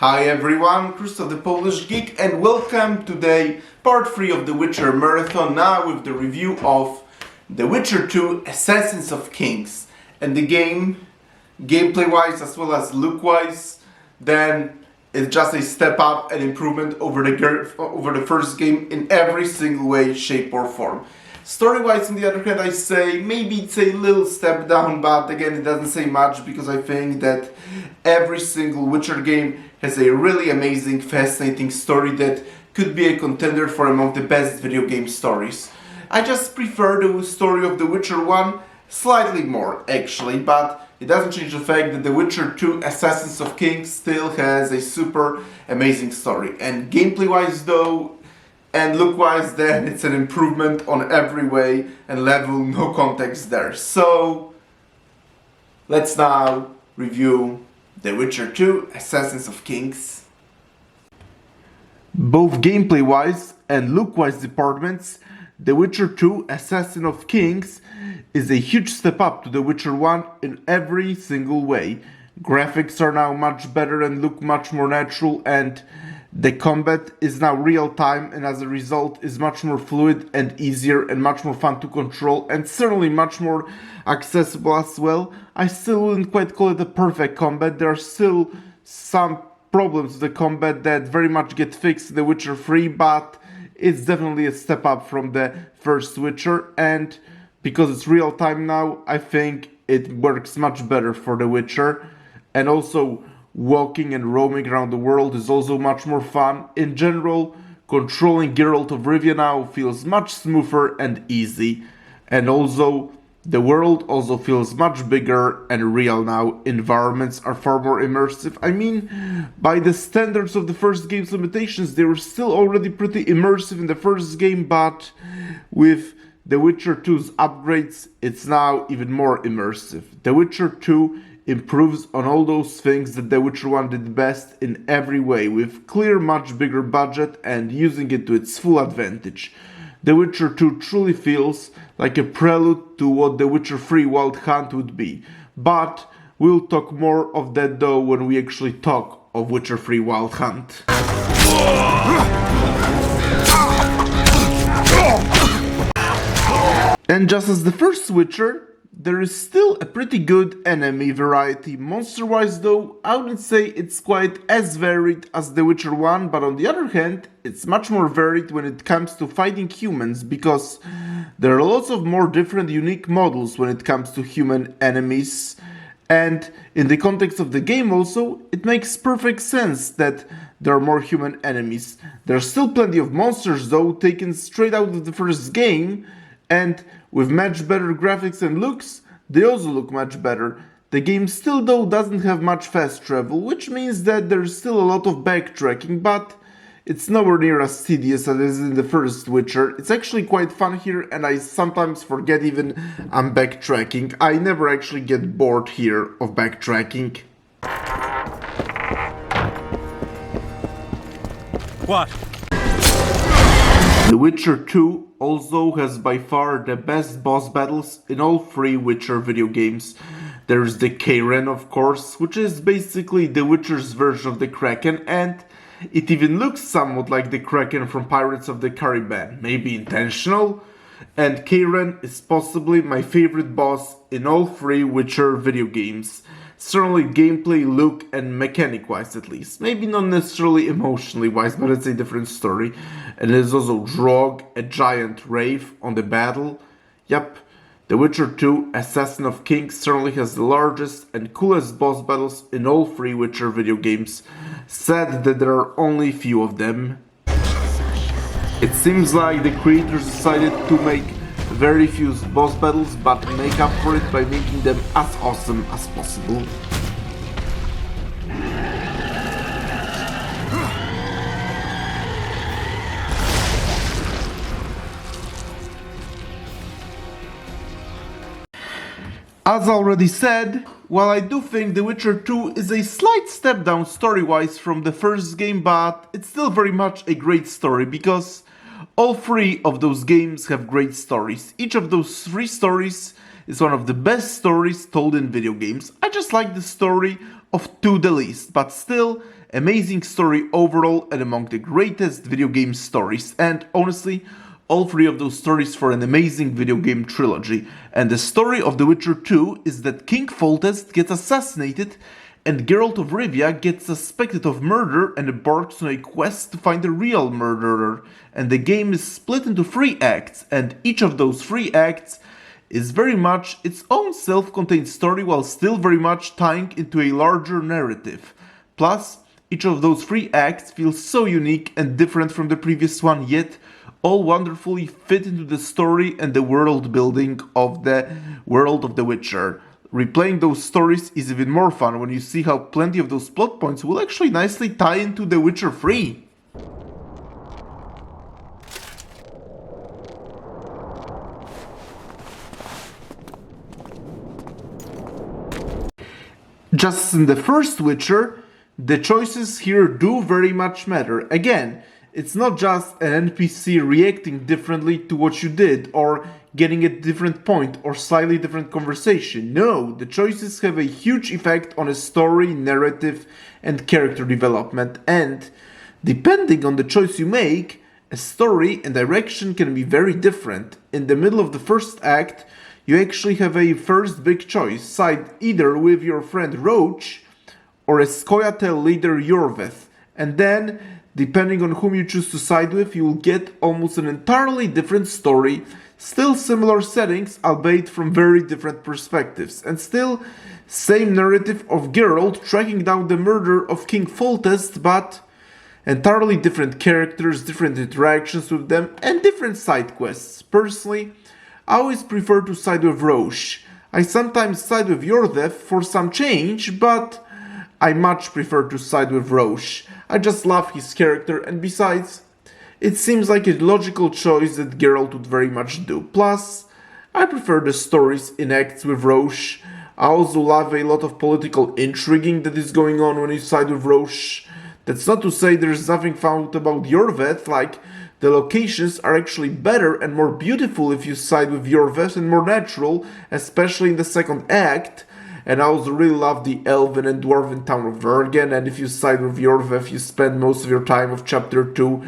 Hi everyone, Krzysztof the Polish Geek, and welcome today part 3 of the Witcher Marathon, now with the review of The Witcher 2 Assassins of Kings. And the game, gameplay wise as well as look wise, then it's just a step up and improvement over the first game in every single way, shape or form. Story-wise, on the other hand, I say maybe it's a little step down, but again, it doesn't say much because I think that every single Witcher game has a really amazing, fascinating story that could be a contender for among the best video game stories. I just prefer the story of The Witcher 1 slightly more, actually, but it doesn't change the fact that The Witcher 2 Assassins of Kings still has a super amazing story. And gameplay-wise though, and look-wise, then it's an improvement on every way and level, no context there. So, let's now review The Witcher 2 Assassins of Kings. Both gameplay-wise and look-wise departments, The Witcher 2 Assassin of Kings is a huge step up to The Witcher 1 in every single way. Graphics are now much better and look much more natural, and the combat is now real-time, and as a result is much more fluid and easier and much more fun to control, and certainly much more accessible as well. I still wouldn't quite call it a perfect combat. There are still some problems with the combat that very much get fixed in The Witcher 3, but it's definitely a step up from the first Witcher, and because it's real-time now, I think it works much better for The Witcher. And also, walking and roaming around the world is also much more fun. In general, controlling Geralt of Rivia now feels much smoother and easy. And also, the world also feels much bigger and real now. Environments are far more immersive. I mean, by the standards of the first game's limitations, they were still already pretty immersive in the first game, but with The Witcher 2's upgrades, it's now even more immersive. The Witcher 2 improves on all those things that The Witcher 1 did best in every way, with clear much bigger budget and using it to its full advantage. The Witcher 2 truly feels like a prelude to what The Witcher 3 Wild Hunt would be, but we'll talk more of that though when we actually talk of Witcher 3 Wild Hunt. And just as the first Witcher, there is still a pretty good enemy variety. Monster-wise though, I wouldn't say it's quite as varied as The Witcher 1, but on the other hand, it's much more varied when it comes to fighting humans, because there are lots of more different unique models when it comes to human enemies. And in the context of the game also, it makes perfect sense that there are more human enemies. There are still plenty of monsters though, taken straight out of the first game, and with much better graphics and looks, they also look much better. The game still though doesn't have much fast travel, which means that there's still a lot of backtracking, but it's nowhere near as tedious as it is in the first Witcher. It's actually quite fun here, and I sometimes forget even I'm backtracking. I never actually get bored here of backtracking. What? The Witcher 2 also has by far the best boss battles in all three Witcher video games. There's the Karen, of course, which is basically The Witcher's version of the Kraken, and it even looks somewhat like the Kraken from Pirates of the Caribbean, maybe intentional. And Karen is possibly my favorite boss in all three Witcher video games. Certainly gameplay, look, and mechanic-wise at least. Maybe not necessarily emotionally-wise, but it's a different story. And there's also Drog, a giant wraith, on the battle. Yep, The Witcher 2 Assassin of Kings certainly has the largest and coolest boss battles in all three Witcher video games. Sad that there are only few of them. It seems like the creators decided to make very few boss battles, but make up for it by making them as awesome as possible. As already said, while I do think The Witcher 2 is a slight step down story-wise from the first game, but it's still very much a great story, because all three of those games have great stories. Each of those three stories is one of the best stories told in video games. I just like the story of 2 the least, but still, amazing story overall and among the greatest video game stories. And honestly, all three of those stories for an amazing video game trilogy. And the story of The Witcher 2 is that King Foltest gets assassinated and Geralt of Rivia gets suspected of murder and embarks on a quest to find the real murderer. And the game is split into 3 acts, and each of those 3 acts is very much its own self-contained story while still very much tying into a larger narrative. Plus, each of those 3 acts feels so unique and different from the previous one, yet all wonderfully fit into the story and the world building of the world of The Witcher. Replaying those stories is even more fun when you see how plenty of those plot points will actually nicely tie into The Witcher 3. Just as in the first Witcher, the choices here do very much matter. Again, it's not just an NPC reacting differently to what you did, or getting a different point, or slightly different conversation. No, the choices have a huge effect on a story, narrative, and character development, and depending on the choice you make, a story and direction can be very different. In the middle of the first act, you actually have a first big choice, side either with your friend Roach or a Scoia'tael leader Yorveth, and then, depending on whom you choose to side with, you will get almost an entirely different story, still similar settings, albeit from very different perspectives, and still same narrative of Geralt tracking down the murder of King Foltest, but entirely different characters, different interactions with them, and different side quests. Personally, I always prefer to side with Roche. I sometimes side with Yorveth for some change, but I much prefer to side with Roche. I just love his character, and besides, it seems like a logical choice that Geralt would very much do. Plus, I prefer the stories in acts with Roche. I also love a lot of political intriguing that is going on when you side with Roche. That's not to say there's nothing found about Yorveth, like the locations are actually better and more beautiful if you side with Yorveth and more natural, especially in the second act. And I also really love the elven and dwarven town of Vergen, and if you side with Yorveth, you spend most of your time of chapter 2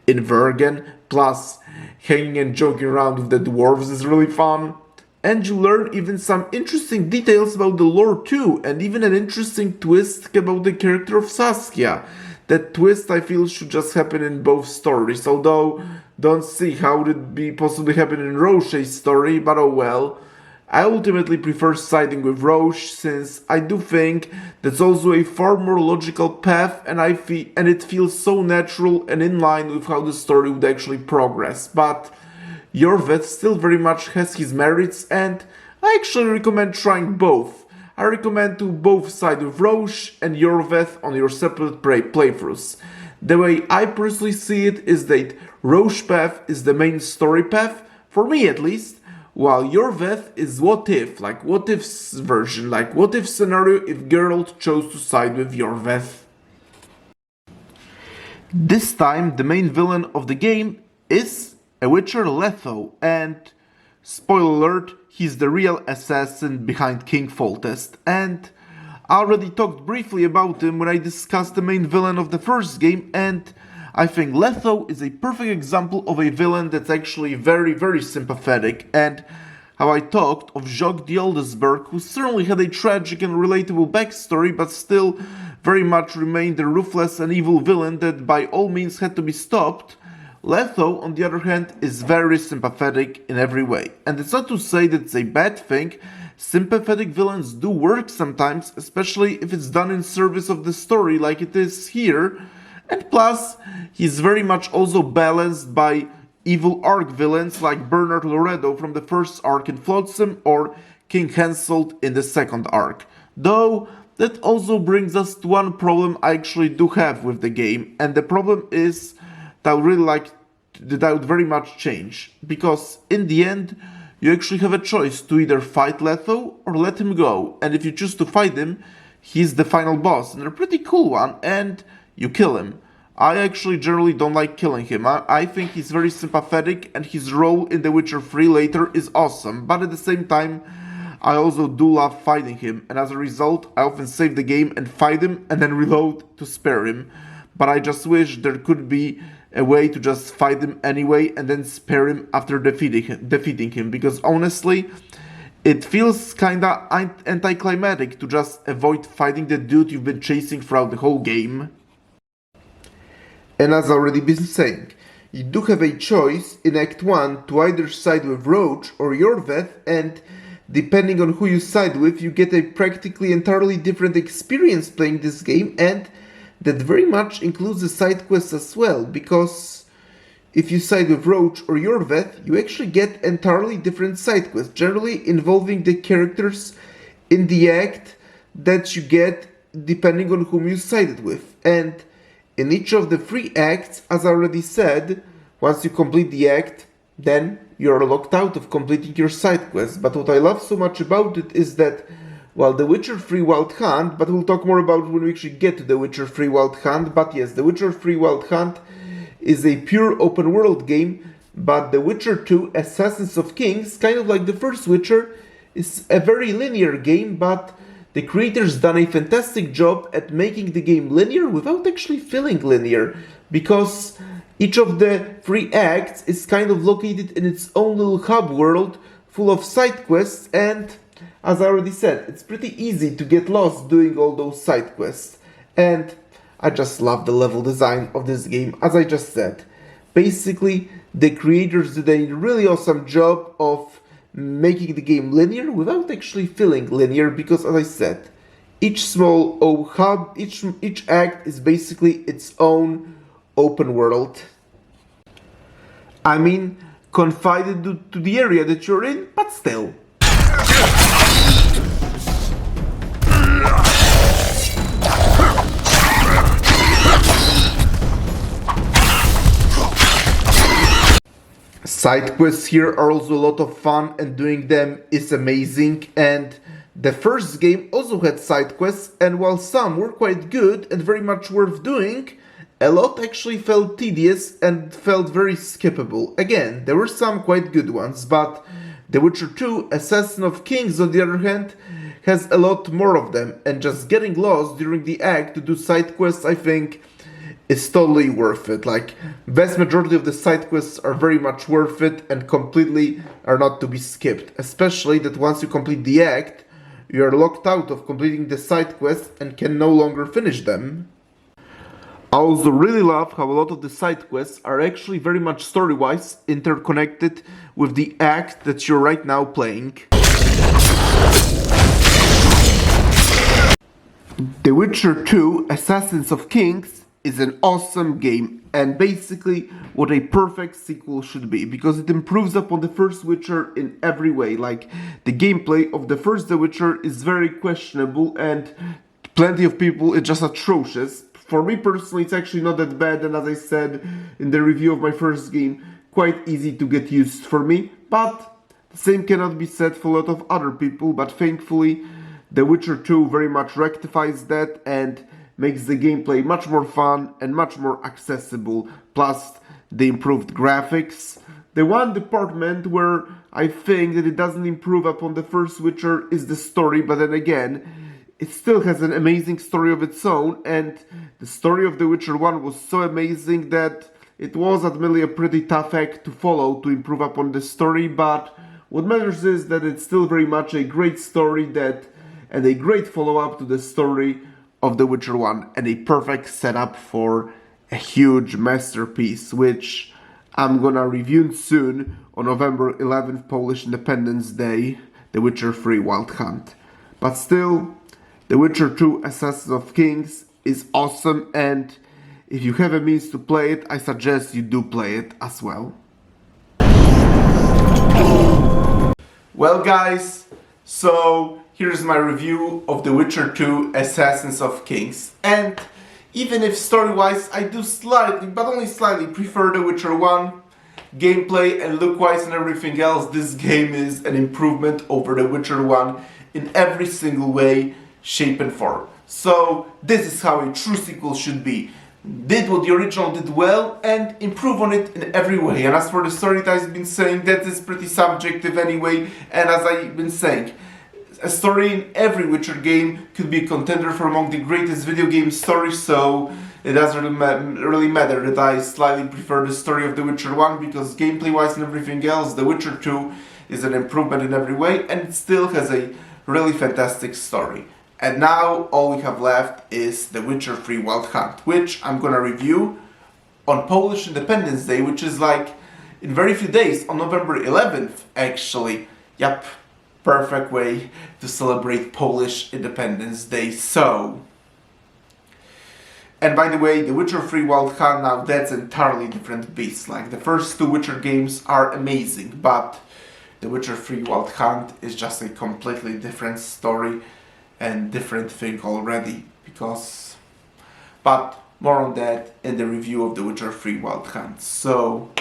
in Vergen, plus hanging and joking around with the dwarves is really fun. And you learn even some interesting details about the lore too, and even an interesting twist about the character of Saskia. That twist I feel should just happen in both stories, although don't see how it would be possibly happen in Roche's story, but oh well. I ultimately prefer siding with Roche, since I do think that's also a far more logical path, and it feels so natural and in line with how the story would actually progress. But Yorveth still very much has his merits, and I actually recommend trying both. I recommend to both side with Roche and Yorveth on your separate playthroughs. The way I personally see it is that Roche path is the main story path, for me at least, while Yorveth is what if, like what if's version, like what if scenario if Geralt chose to side with Yorveth. This time the main villain of the game is a Witcher Letho, and spoiler alert, he's the real assassin behind King Foltest, and I already talked briefly about him when I discussed the main villain of the first game, and I think Letho is a perfect example of a villain that's actually very, very sympathetic, and how I talked of Jacques the Oldesberg, who certainly had a tragic and relatable backstory, but still very much remained a ruthless and evil villain that by all means had to be stopped. Letho, on the other hand, is very sympathetic in every way, and it's not to say that it's a bad thing. Sympathetic villains do work sometimes, especially if it's done in service of the story like it is here. And plus, he's very much also balanced by evil arc villains like Bernard Loredo from the first arc in Flotsam or King Henselt in the second arc. Though, that also brings us to one problem I actually do have with the game, and the problem is that I would very much change. Because in the end, you actually have a choice to either fight Letho or let him go, and if you choose to fight him, he's the final boss, and a pretty cool one, and you kill him. I actually generally don't like killing him. I think he's very sympathetic and his role in The Witcher 3 later is awesome, but at the same time, I also do love fighting him, and as a result, I often save the game and fight him and then reload to spare him. But I just wish there could be a way to just fight him anyway and then spare him after defeating him, because honestly, it feels kinda anticlimactic to just avoid fighting the dude you've been chasing throughout the whole game. And as already been saying, you do have a choice in Act 1 to either side with Roach or Yorveth, and depending on who you side with, you get a practically entirely different experience playing this game, and that very much includes the side quests as well, because if you side with Roach or Yorveth, you actually get entirely different side quests, generally involving the characters in the act that you get depending on whom you sided with. And in each of the 3 acts, as I already said, once you complete the act, then you're locked out of completing your side quest. But what I love so much about it is that, well, The Witcher 3 Wild Hunt, but we'll talk more about it when we actually get to The Witcher 3 Wild Hunt, but yes, The Witcher 3 Wild Hunt is a pure open world game, but The Witcher 2 Assassins of Kings, kind of like the first Witcher, is a very linear game, but the creators done a fantastic job at making the game linear without actually feeling linear, because each of the 3 acts is kind of located in its own little hub world full of side quests, and as I already said, it's pretty easy to get lost doing all those side quests. And I just love the level design of this game, as I just said. Basically, the creators did a really awesome job of making the game linear without actually feeling linear, because as I said, each small hub, each act is basically its own open world. I mean, confined to the area that you're in, but still. Side quests here are also a lot of fun, and doing them is amazing. And the first game also had side quests, and while some were quite good and very much worth doing, a lot actually felt tedious and felt very skippable. Again, there were some quite good ones, but The Witcher 2 Assassin of Kings, on the other hand, has a lot more of them, and just getting lost during the act to do side quests, I think, is totally worth it. Like, vast majority of the side quests are very much worth it and completely are not to be skipped. Especially that once you complete the act, you are locked out of completing the side quests and can no longer finish them. I also really love how a lot of the side quests are actually very much story-wise interconnected with the act that you're right now playing. The Witcher 2 Assassins of Kings is an awesome game, and basically what a perfect sequel should be, because it improves upon the first Witcher in every way. Like, the gameplay of the first The Witcher is very questionable, and plenty of people it's just atrocious. For me personally, it's actually not that bad, and as I said in the review of my first game, quite easy to get used for me, but the same cannot be said for a lot of other people. But thankfully, The Witcher 2 very much rectifies that and makes the gameplay much more fun and much more accessible, plus the improved graphics. The one department where I think that it doesn't improve upon the first Witcher is the story, but then again, it still has an amazing story of its own, and the story of The Witcher 1 was so amazing that it was admittedly a pretty tough act to follow to improve upon the story, but what matters is that it's still very much a great story and a great follow-up to the story of The Witcher 1, and a perfect setup for a huge masterpiece, which I'm gonna review soon on November 11th, Polish Independence Day, The Witcher 3 Wild Hunt. But still, The Witcher 2 Assassins of Kings is awesome, and if you have a means to play it, I suggest you do play it as well. Well guys, so here's my review of The Witcher 2 Assassins of Kings. And even if story-wise I do slightly, but only slightly, prefer The Witcher 1, gameplay and look-wise and everything else, this game is an improvement over The Witcher 1 in every single way, shape and form. So this is how a true sequel should be. Did what the original did well and improve on it in every way. And as for the story that I've been saying, that is pretty subjective anyway, and as I've been saying, a story in every Witcher game could be a contender for among the greatest video game stories, so it doesn't really matter that I slightly prefer the story of The Witcher 1, because gameplay-wise and everything else, The Witcher 2 is an improvement in every way, and it still has a really fantastic story. And now all we have left is The Witcher 3 Wild Hunt, which I'm gonna review on Polish Independence Day, which is like in very few days, on November 11th actually. Yep, perfect way to celebrate Polish Independence Day. So, and by the way, The Witcher 3 Wild Hunt, now that's an entirely different beast. Like, the first two Witcher games are amazing, but The Witcher 3 Wild Hunt is just a completely different story and different thing already, because, but more on that in the review of The Witcher 3 Wild Hunt. So,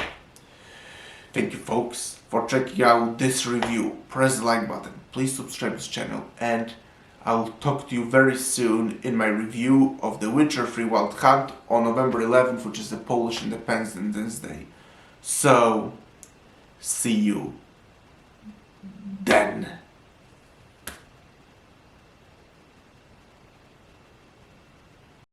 thank you folks for checking out this review. Press the like button, please subscribe to this channel, and I will talk to you very soon in my review of The Witcher 3 Wild Hunt on November 11th, which is the Polish Independence Day. So, see you